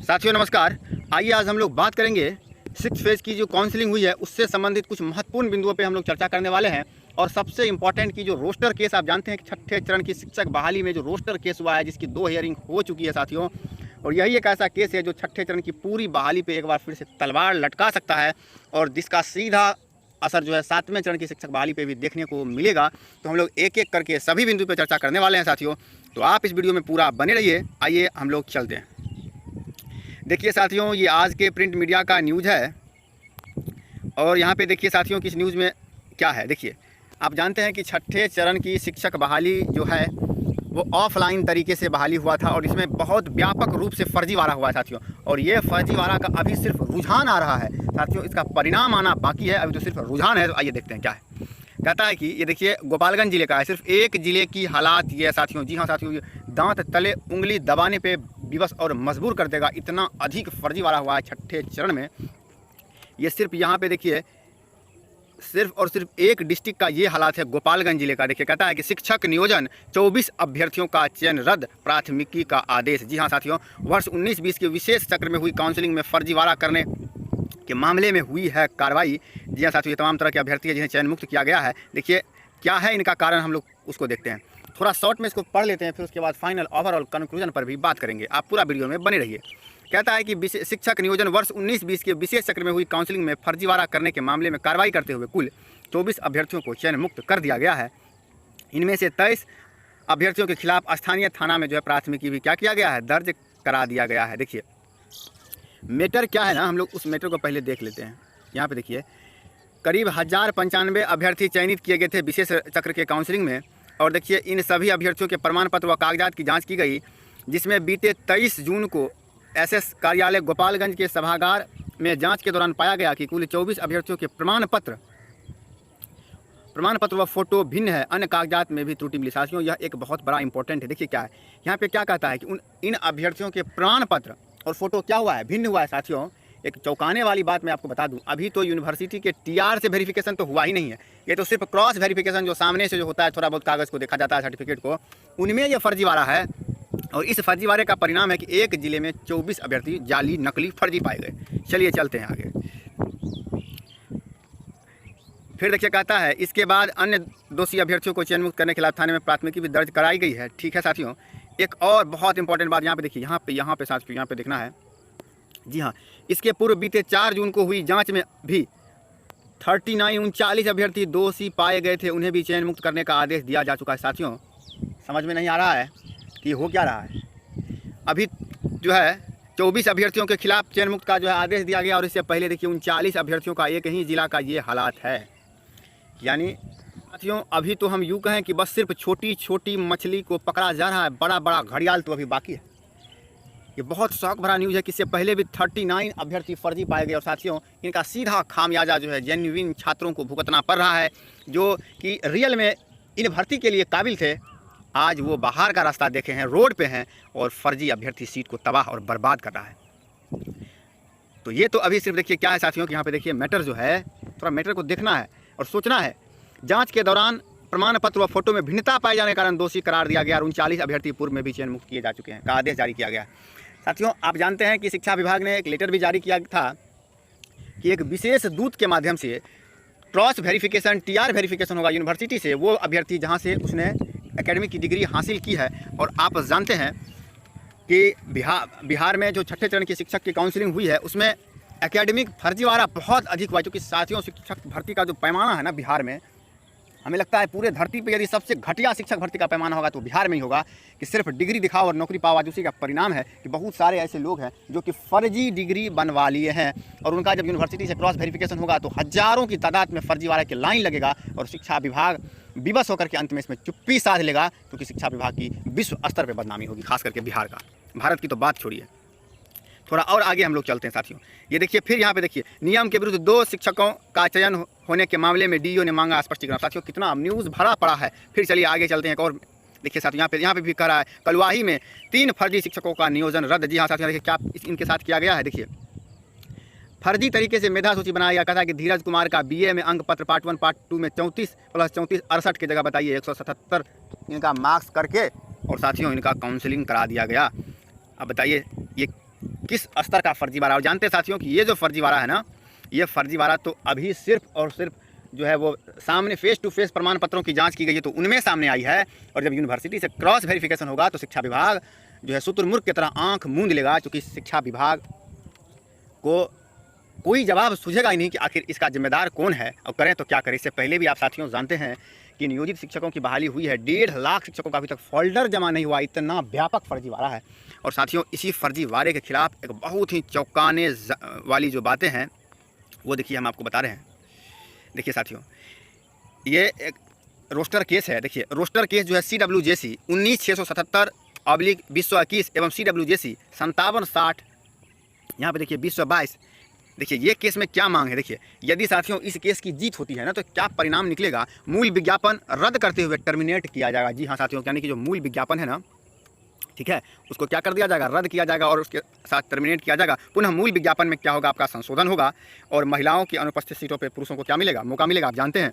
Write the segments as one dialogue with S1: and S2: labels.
S1: साथियों नमस्कार। आइए आज हम लोग बात करेंगे 6 फेज़ की जो काउंसलिंग हुई है उससे संबंधित कुछ महत्वपूर्ण बिंदुओं पे हम लोग चर्चा करने वाले हैं। और सबसे इम्पॉर्टेंट की जो रोस्टर केस आप जानते हैं कि छठे चरण की शिक्षक बहाली में जो रोस्टर केस हुआ है जिसकी 2 हियरिंग हो चुकी है साथियों। और यही एक ऐसा केस है जो छठे चरण की पूरी बहाली पे एक बार फिर से तलवार लटका सकता है और जिसका सीधा असर जो है 7वें चरण की शिक्षक बहाली पे भी देखने को मिलेगा। तो हम लोग एक एक करके सभी बिंदु पे चर्चा करने वाले हैं साथियों। तो आप इस वीडियो में पूरा बने रहिए। आइए हम लोग चलते हैं। देखिए साथियों, ये आज के प्रिंट मीडिया का न्यूज़ है और यहाँ पे देखिए साथियों कि इस न्यूज़ में क्या है। देखिए, आप जानते हैं कि छठे चरण की शिक्षक बहाली जो है वो ऑफलाइन तरीके से बहाली हुआ था और इसमें बहुत व्यापक रूप से फर्जीवाड़ा हुआ है साथियों। और ये फर्जीवाड़ा का अभी सिर्फ रुझान आ रहा है साथियों, इसका परिणाम आना बाकी है। अभी तो सिर्फ रुझान है। तो आइए देखते हैं क्या है। कहता है कि ये देखिए गोपालगंज जिले का है, सिर्फ एक जिले की हालात ये है साथियों। जी हाँ साथियों, ये दांत तले उंगली दबाने पे विवश और मजबूर कर देगा, इतना अधिक फर्जीवाड़ा हुआ है छठे चरण में। ये सिर्फ यहाँ पे देखिए सिर्फ और सिर्फ एक डिस्ट्रिक्ट का ये हालात है, गोपालगंज जिले का। देखिए कहता है कि शिक्षक नियोजन 24 अभ्यर्थियों का चयन रद्द, प्राथमिकी का आदेश। जी हाँ साथियों, वर्ष 19-20 के विशेष चक्र में हुई काउंसलिंग में फर्जीवाड़ा करने के मामले में हुई है कार्रवाई। जी हाँ साथियों, ये तमाम तरह के अभ्यर्थी जिन्हें चयन मुक्त किया गया है। देखिए क्या है इनका कारण, हम लोग उसको देखते हैं। थोड़ा शॉर्ट में इसको पढ़ लेते हैं, फिर उसके बाद फाइनल ओवरऑल कंक्लूजन पर भी बात करेंगे। आप पूरा वीडियो में बने रहिए। कहता है कि शिक्षक नियोजन वर्ष 19-20 के विशेष चक्र में हुई काउंसलिंग में फर्जीवाड़ा करने के मामले में कार्रवाई करते हुए कुल 24 अभ्यर्थियों को चयन मुक्त कर दिया गया है। इनमें से 23 अभ्यर्थियों के खिलाफ स्थानीय थाना में जो है प्राथमिकी भी क्या किया गया है, दर्ज करा दिया गया है। देखिए मैटर क्या है ना, हम लोग उस मैटर को पहले देख लेते हैं। यहाँ पे देखिए करीब 1095 अभ्यर्थी चयनित किए गए थे विशेष चक्र के काउंसलिंग में। और देखिए इन सभी अभ्यर्थियों के प्रमाण पत्र व कागजात की जांच की गई, जिसमें बीते 23 जून को एसएस कार्यालय गोपालगंज के सभागार में जांच के दौरान पाया गया कि कुल 24 अभ्यर्थियों के प्रमाण पत्र व फोटो भिन्न है। अन्य कागजात में भी त्रुटि मिली। साथियों यह एक बहुत बड़ा इंपॉर्टेंट है। देखिए क्या है यहाँ पे, क्या कहता है कि इन अभ्यर्थियों के प्रमाण पत्र और फोटो क्या हुआ है, भिन्न हुआ है। साथियों एक चौंकाने वाली बात मैं आपको बता दूं, अभी तो यूनिवर्सिटी के टीआर से वेरिफिकेशन तो हुआ ही नहीं है। ये तो सिर्फ क्रॉस वेरिफिकेशन जो सामने से जो होता है, थोड़ा बहुत कागज़ को देखा जाता है, सर्टिफिकेट को, उनमें यह फर्जीवाड़ा है। और इस फर्जीवाड़े का परिणाम है कि एक जिले में 24 अभ्यर्थी जाली नकली फर्जी पाए गए। चलिए चलते हैं आगे। फिर देखिए कहता है इसके बाद अन्य दोषी अभ्यर्थियों को चयन मुक्त करने के खिलाफ थाने में प्राथमिकी भी दर्ज कराई गई है। ठीक है साथियों, एक और बहुत इंपॉर्टेंट बात यहाँ पे देखिए, यहाँ पे साथियों यहाँ पे देखना है। जी हाँ, इसके पूर्व बीते 4 जून को हुई जांच में भी 39 अभ्यर्थी दोषी पाए गए थे, उन्हें भी चयन मुक्त करने का आदेश दिया जा चुका है। साथियों समझ में नहीं आ रहा है कि हो क्या रहा है। अभी जो है 24 अभ्यर्थियों के खिलाफ चयन मुक्त का जो है आदेश दिया गया और इससे पहले देखिए 39 अभ्यर्थियों का एक ही जिला का ये हालात है। यानी साथियों अभी तो हम यूँ कहें कि बस सिर्फ छोटी छोटी मछली को पकड़ा जा रहा है, बड़ा बड़ा घड़ियाल तो अभी बाकी है। ये बहुत शौक भरा न्यूज़ है कि इससे पहले भी 39 अभ्यर्थी फर्जी पाए गए और साथियों इनका सीधा खामियाजा जो है जेन्युइन छात्रों को भुगतना पड़ रहा है, जो कि रियल में इन भर्ती के लिए काबिल थे। आज वो बाहर का रास्ता देखे हैं, रोड पे हैं और फर्जी अभ्यर्थी सीट को तबाह और बर्बाद कर रहा है। तो ये तो अभी सिर्फ देखिए क्या है साथियों कि यहाँ पे देखिए मैटर जो है, थोड़ा मैटर को देखना है और सोचना है। जांच के दौरान प्रमाण पत्र व फोटो में भिन्नता पाए जाने के कारण दोषी करार दिया गया और 39 अभ्यर्थी पूर्व में भी चयन मुक्त किए जा चुके हैं का आदेश जारी किया गया। साथियों आप जानते हैं कि शिक्षा विभाग ने एक लेटर भी जारी किया था कि एक विशेष दूत के माध्यम से क्रॉस वेरिफिकेशन टीआर वेरिफिकेशन होगा यूनिवर्सिटी से, वो अभ्यर्थी जहां से उसने एकेडमिक की डिग्री हासिल की है। और आप जानते हैं कि बिहार में जो छठे चरण की शिक्षक की काउंसलिंग हुई है उसमें एकेडमिक फर्जीवाड़ा बहुत अधिक हुआ। क्योंकि साथियों शिक्षक भर्ती का जो पैमाना है ना बिहार में, हमें लगता है पूरे धरती पे यदि सबसे घटिया शिक्षक भर्ती का पैमाना होगा तो बिहार में ही होगा, कि सिर्फ डिग्री दिखाओ और नौकरी पाओ। आज उसी का परिणाम है कि बहुत सारे ऐसे लोग हैं जो कि फर्जी डिग्री बनवा लिए हैं और उनका जब यूनिवर्सिटी से क्रॉस वेरिफिकेशन होगा तो हजारों की तादाद में फर्जीवाड़े की लाइन लगेगा और शिक्षा विभाग विवश होकर के अंत में इसमें चुप्पी साध लेगा, क्योंकि शिक्षा विभाग की विश्व स्तर पर बदनामी होगी, खास करके बिहार का। भारत की तो बात छोड़िए। थोड़ा और आगे हम लोग चलते हैं साथियों। ये देखिए फिर यहाँ पे देखिए नियम के विरुद्ध 2 शिक्षकों का चयन होने के मामले में डीईओ ने मांगा स्पष्टीकरण। साथियों कितना न्यूज़ भरा पड़ा है। फिर चलिए आगे चलते हैं। और देखिए साथियों यहाँ पे भी कह रहा है कलवाही में 3 फर्जी शिक्षकों का नियोजन रद्द। जी हाँ साथियों देखिए क्या इनके साथ किया गया है। देखिए फर्जी तरीके से मेधा सूची बनाया गया। कहा कि धीरज कुमार का बीए में अंक पत्र पार्ट 1 पार्ट 2 में 34 + 34 68 की जगह बताइए 177 इनका मार्क्स करके और साथियों इनका काउंसलिंग करा दिया गया। अब बताइए ये किस स्तर का फर्जीवाड़ा। और जानते हैं साथियों कि ये जो फर्जीवाड़ा है ना, ये फर्जीवाड़ा तो अभी सिर्फ और सिर्फ जो है वो सामने फेस टू फेस प्रमाण पत्रों की जांच की गई है तो उनमें सामने आई है। और जब यूनिवर्सिटी से क्रॉस वेरिफिकेशन होगा तो शिक्षा विभाग जो है शुतुरमुर्ग की तरह आंख मूंद लेगा, क्योंकि शिक्षा विभाग को कोई जवाब सूझेगा ही नहीं कि आखिर इसका जिम्मेदार कौन है और करें तो क्या करें। इससे पहले भी आप साथियों जानते हैं कि नियोजित शिक्षकों की बहाली हुई है, 1.5 लाख शिक्षकों का अभी तक फोल्डर जमा नहीं हुआ, इतना व्यापक फर्जीवाड़ा है। और साथियों इसी फर्जीवाड़े के खिलाफ एक बहुत ही चौंकाने वाली जो बातें हैं वो देखिए हम आपको बता रहे हैं। देखिए साथियों, ये एक रोस्टर केस है। देखिए रोस्टर केस जो है CWJC 19/677/2021 एवं CWJC 5760 यहाँ पे देखिए 2022। देखिए ये केस में क्या मांग है। देखिए यदि साथियों इस केस की जीत होती है ना तो क्या परिणाम निकलेगा। मूल विज्ञापन रद्द करते हुए टर्मिनेट किया जाएगा। जी हाँ साथियों, यानी कि जो मूल विज्ञापन है ना, ठीक है, उसको क्या कर दिया जाएगा, रद्द किया जाएगा और उसके साथ टर्मिनेट किया जाएगा। पुनः मूल विज्ञापन में क्या होगा, आपका संशोधन होगा और महिलाओं की अनुपस्थित सीटों पर पुरुषों को क्या मिलेगा, मौका मिलेगा। आप जानते हैं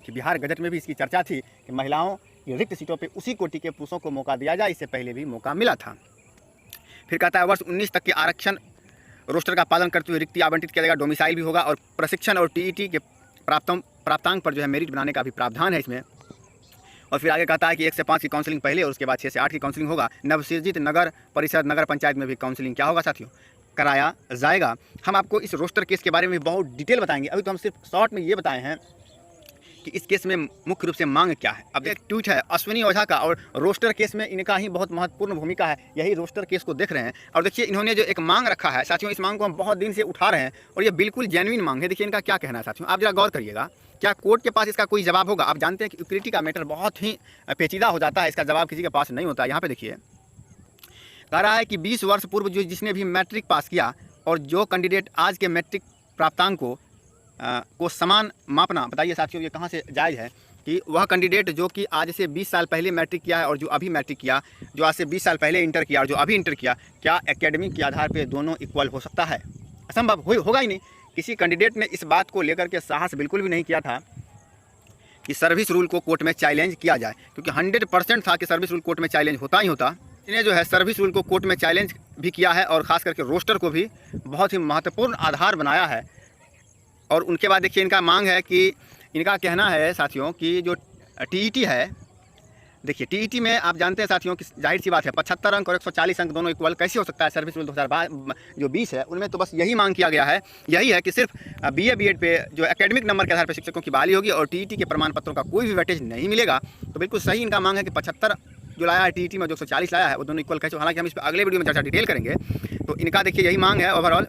S1: कि बिहार गजट में भी इसकी चर्चा थी कि महिलाओं की रिक्त सीटों पर उसी कोटि के पुरुषों को मौका दिया जाए, इससे पहले भी मौका मिला था। फिर कहता है वर्ष 19 तक के आरक्षण रोस्टर का पालन करते हुए रिक्ति आवंटित किया जाएगा, डोमिसाइल भी होगा और प्रशिक्षण और TET के प्राप्तांक पर जो है मेरिट बनाने का भी प्रावधान है इसमें। और फिर आगे कहता है कि 1 से 5 की काउंसलिंग पहले और उसके बाद 6 से 8 की काउंसलिंग होगा। नवसृजित नगर परिषद नगर पंचायत में भी काउंसलिंग क्या होगा साथियों, कराया जाएगा। हम आपको इस रोस्टर केस के बारे में बहुत डिटेल बताएंगे, अभी तो हम सिर्फ शॉर्ट में ये बताए हैं कि इस केस में मुख्य रूप से मांग क्या है। अब एक ट्वीट है अश्विनी ओझा का और रोस्टर केस में इनका ही बहुत महत्वपूर्ण भूमिका है, यही रोस्टर केस को देख रहे हैं। और देखिए इन्होंने जो एक मांग रखा है साथियों, इस मांग को हम बहुत दिन से उठा रहे हैं और ये बिल्कुल जेन्युइन मांग है। देखिए इनका क्या कहना है साथियों, आप जरा गौर करिएगा, क्या कोर्ट के पास इसका कोई जवाब होगा। आप जानते हैं कि इक्विटी का मैटर बहुत ही पेचीदा हो जाता है, इसका जवाब किसी के पास नहीं होता। यहाँ पे देखिए कह रहा है कि 20 वर्ष पूर्व जो जिसने भी मैट्रिक पास किया और जो कैंडिडेट आज के मैट्रिक प्राप्तांक को समान मापना, बताइए साथियों ये कहाँ से जायज़ है कि वह कैंडिडेट जो कि आज से 20 साल पहले मैट्रिक किया है और जो अभी मैट्रिक किया, जो आज से 20 साल पहले इंटर किया और जो अभी इंटर किया, क्या एकेडमिक के आधार पर दोनों इक्वल हो सकता है। असंभव होगा ही नहीं। किसी कैंडिडेट ने इस बात को लेकर के साहस बिल्कुल भी नहीं किया था कि सर्विस रूल को कोर्ट में चैलेंज किया जाए, क्योंकि 100% था कि सर्विस रूल कोर्ट में चैलेंज होता ही होता। इन्हें जो है सर्विस रूल को कोर्ट में चैलेंज भी किया है और ख़ास करके रोस्टर को भी बहुत ही महत्वपूर्ण आधार बनाया है। और उनके बाद देखिए इनका मांग है कि इनका कहना है साथियों कि जो TET है, देखिए TET में आप जानते हैं साथियों कि जाहिर सी बात है 75 अंक और 140 अंक दोनों इक्वल कैसे हो सकता है। सर्विस रूल 2020 है उनमें तो बस यही मांग किया गया है, यही है कि सिर्फ BA BEd पे जो एकेडमिक नंबर के आधार पर शिक्षकों की बहाली होगी और TET के प्रमाण पत्रों का कोई भी वेटेज नहीं मिलेगा। तो बिल्कुल सही इनका मांग है कि 75 जो लाया है TET में, जो 140 लाया है, वो दोनों इक्वल कैसे। हालांकि हम इस पर अगले वीडियो में चर्चा डिटेल करेंगे। तो इनका देखिए यही मांग है ओवरऑल।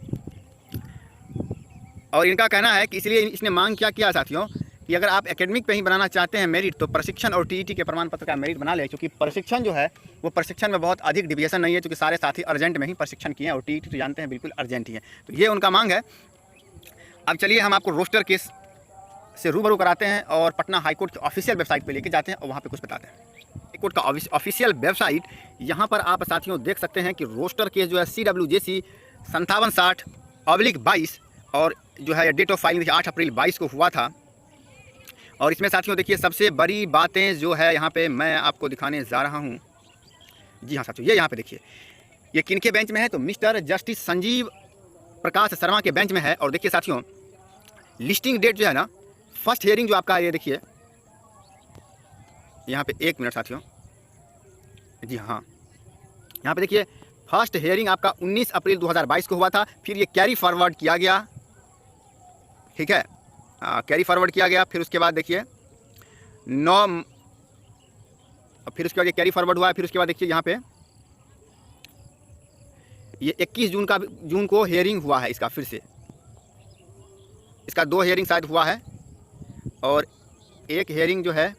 S1: और इनका कहना है कि इसलिए इसने मांग क्या किया साथियों कि अगर आप एकेडमिक पे ही बनाना चाहते हैं मेरिट तो प्रशिक्षण और TET के प्रमाण पत्र का मेरिट बना ले, क्योंकि प्रशिक्षण जो है वो प्रशिक्षण में बहुत अधिक डिविएशन नहीं है, क्योंकि सारे साथी अर्जेंट में ही प्रशिक्षण किए हैं और TET तो जानते हैं बिल्कुल अर्जेंट ही है। तो ये उनका मांग है। अब चलिए हम आपको रोस्टर केस से रूबरू कराते हैं और पटना हाईकोर्ट की ऑफिशियल वेबसाइट पर लेके जाते हैं और वहाँ पर कुछ बताते हैं। हाईकोर्ट का ऑफिशियल वेबसाइट, यहाँ पर आप साथियों देख सकते हैं कि रोस्टर केस जो है CWJC 5760/22 और जो है डेट ऑफ फाइलिंग 8 अप्रैल 22 को हुआ था। और इसमें साथियों देखिए सबसे बड़ी बातें जो है यहाँ पे मैं आपको दिखाने जा रहा हूँ। जी हाँ साथियों, ये यहाँ पे देखिए ये किनके बेंच में है, तो मिस्टर जस्टिस संजीव प्रकाश शर्मा के बेंच में है। और देखिए साथियों लिस्टिंग डेट जो है ना, फर्स्ट हियरिंग जो आपका ये देखिए यहाँ पे, 1 मिनट साथियों, जी हाँ यहाँ पे देखिए फर्स्ट हियरिंग आपका 19 अप्रैल 2022 को हुआ था। फिर ये कैरी फॉरवर्ड किया गया, ठीक है, कैरी फॉरवर्ड किया गया। फिर उसके बाद देखिए 9, फिर उसके बाद ये कैरी फॉरवर्ड हुआ है। फिर उसके बाद देखिए यहाँ पे ये 21 जून को हियरिंग हुआ है इसका। फिर से इसका 2 हियरिंग शायद हुआ है और एक हियरिंग जो है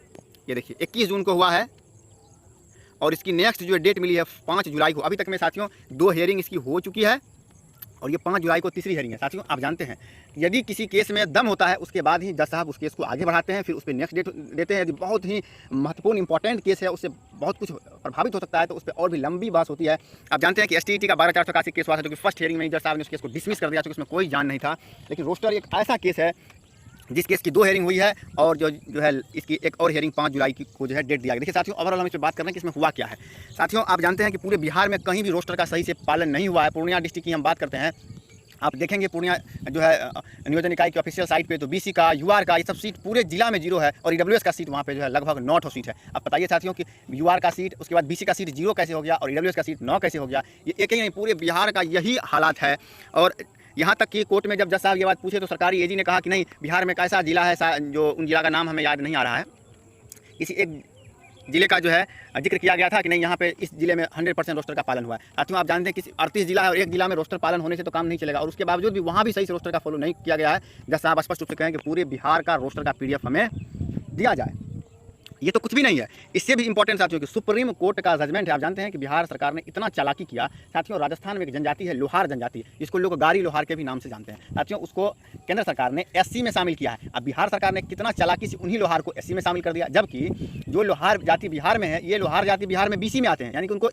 S1: ये देखिए 21 जून को हुआ है और इसकी नेक्स्ट जो डेट मिली है 5 जुलाई को। अभी तक में साथियों 2 हियरिंग इसकी हो चुकी है और ये 5 जुलाई को तीसरी हियरिंग है। साथियों आप जानते हैं यदि किसी केस में दम होता है उसके बाद ही जज साहब उस केस को आगे बढ़ाते हैं, फिर उस पर नेक्स्ट डेट देते हैं। यदि बहुत ही महत्वपूर्ण इंपॉर्टेंट केस है, उससे बहुत कुछ प्रभावित हो सकता है, तो उस पर और भी लंबी बात होती है। आप जानते हैं कि STET का 12/481 केस हुआ था, जो कि फर्स्ट हियरिंग में जज साहब ने उस केस को डिसमिस कर दिया, क्योंकि उसमें कोई जान नहीं था। लेकिन रोस्टर एक ऐसा केस है जिस केस की 2 हेयरिंग हुई है और जो है इसकी एक और हेयरिंग 5 जुलाई को जो है डेट दिया गया। देखिए साथियों, ओवरऑल हम इस पर बात कर रहे हैं कि इसमें हुआ क्या है। साथियों, आप जानते हैं कि पूरे बिहार में कहीं भी रोस्टर का सही से पालन नहीं हुआ है। पूर्णिया डिस्ट्रिक्ट की हम बात करते हैं, आप देखेंगे पूर्णिया जो है नियोजन इकाई की ऑफिशियल साइट पे तो बीसी का, यूआर का, ये सब सीट पूरे जिला में 0 है और ईडब्ल्यूएस का सीट वहाँ पे जो है लगभग 9 सीट है। अब बताइए साथियों कि यूआर का सीट, उसके बाद बीसी का सीट 0 कैसे हो गया और ईडब्ल्यूएस का सीट 9 कैसे हो गया। ये एक ही नहीं, पूरे बिहार का यही हालात है। और यहाँ तक कि कोर्ट में जब जज साहब ये बात पूछे तो सरकारी एजी ने कहा कि नहीं, बिहार में कैसा जिला है, जो उन जिला का नाम हमें याद नहीं आ रहा है, किसी एक जिले का जो है जिक्र किया गया था कि नहीं यहाँ पे इस जिले में 100% रोस्टर का पालन हुआ है। साथियों, आप जानते हैं कि 38 जिला है और एक जिला में रोस्टर पालन होने से तो काम नहीं चलेगा, और उसके बावजूद भी वहाँ भी सही से रोस्टर का फॉलो नहीं किया गया है। जज साहब स्पष्ट रूप से कहें कि पूरे बिहार का रोस्टर का PDF हमें दिया जाए। ये तो कुछ भी नहीं है। इससे भी इंपॉर्टेंट साथियों कि सुप्रीम कोर्ट का जजमेंट है। आप जानते हैं कि बिहार सरकार ने इतना चालाकी किया। साथियों, राजस्थान में एक जनजाति है लोहार जनजाति, जिसको लोग गारी लोहार के भी नाम से जानते हैं। साथियों, उसको केंद्र सरकार ने SC में शामिल किया है। अब बिहार सरकार ने कितना चालाकी से उन्हीं लोहार को SC में शामिल कर दिया, जबकि जो लोहार जाति बिहार में है, ये लोहार जाति बिहार में BC में आते हैं, यानी कि उनको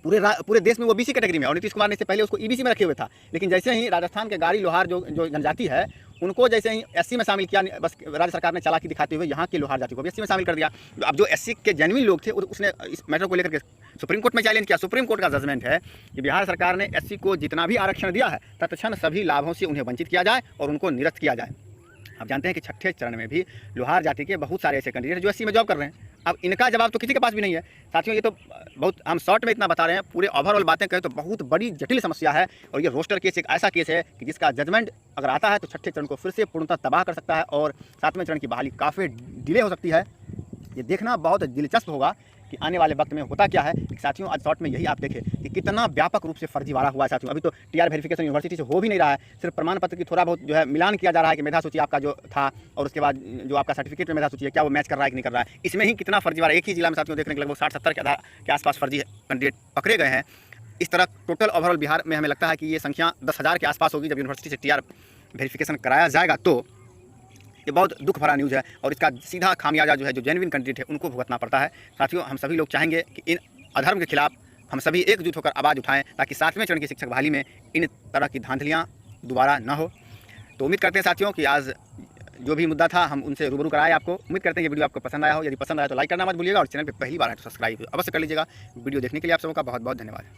S1: पूरे देश में वो BC कैटेगरी में है। और नीतीश कुमार ने इससे पहले उसको EBC में रखे हुए था, लेकिन जैसे ही राजस्थान के गाड़ी लोहार जो जनजाति है, उनको जैसे ही SC में शामिल किया, बस राज्य सरकार ने चालाकी दिखाते हुए यहाँ के लोहार जाति को भी SC में शामिल कर दिया। अब जो SC के जेन्युइन लोग थे उसने इस मैटर को लेकर के सुप्रीम कोर्ट में चैलेंज किया। सुप्रीम कोर्ट का जजमेंट है कि बिहार सरकार ने SC को जितना भी आरक्षण दिया है तत्क्षण सभी लाभों से उन्हें वंचित किया जाए और उनको निरस्त किया जाए। आप जानते हैं कि 6ठे चरण में भी लोहार जाति के बहुत सारे ऐसे कैंडिडेट जो SC में जॉब कर रहे हैं। अब इनका जवाब तो किसी के पास भी नहीं है। साथियों, ये तो बहुत हम शॉर्ट में इतना बता रहे हैं, पूरे ओवरऑल बातें करें तो बहुत बड़ी जटिल समस्या है। और ये रोस्टर केस एक ऐसा केस है कि जिसका जजमेंट अगर आता है तो 6ठे चरण को फिर से पूर्णतः तबाह कर सकता है और 7वें चरण की बहाली काफ़ी डिले हो सकती है। ये देखना बहुत दिलचस्प होगा कि आने वाले वक्त में होता क्या है। साथियों, आज शॉर्ट में यही आप देखें कि कितना व्यापक रूप से फर्जीवाड़ा हुआ है। साथियों, अभी तो TR वेरिफिकेशन यूनिवर्सिटी से हो भी नहीं रहा है, सिर्फ प्रमाण पत्र की थोड़ा बहुत जो है मिलान किया जा रहा है कि मेधा सूची आपका जो था और उसके बाद जो आपका सर्टिफिकेट में मेधा सूची है क्या वो मैच कर रहा है कि नहीं कर रहा है। इसमें ही कितना फर्जीवाड़ा, एक ही जिला में साथियों देखने के लगभग 60-70 के आसपास फर्जी कैंडिडेट पकड़े गए हैं। इस तरह टोटल ओवरऑल बिहार में हमें लगता है कि ये संख्या 10,000 के आसपास होगी। जब यूनिवर्सिटी से TR वेरिफिकेशन कराया जाएगा तो ये बहुत दुख भरा न्यूज़ है और इसका सीधा खामियाजा जो है जो जेन्युइन कैंडिडेट है उनको भुगतना पड़ता है। साथियों, हम सभी लोग चाहेंगे कि इन अधर्म के खिलाफ हम सभी एकजुट होकर आवाज़ उठाएं ताकि 7वें चरण की शिक्षक बहाली में इन तरह की धांधलियाँ दोबारा न हो। तो उम्मीद करते हैं साथियों कि आज जो भी मुद्दा था हम उनसे रूबरू कराए आपको। उम्मीद करते हैं ये वीडियो आपको पसंद आया हो। यदि पसंद आया तो लाइक करना मत भूलिएगा और चैनल पर पहली बार है तो सब्सक्राइब अवश्य कर लीजिएगा। वीडियो देखने के लिए आप सबों का बहुत बहुत धन्यवाद।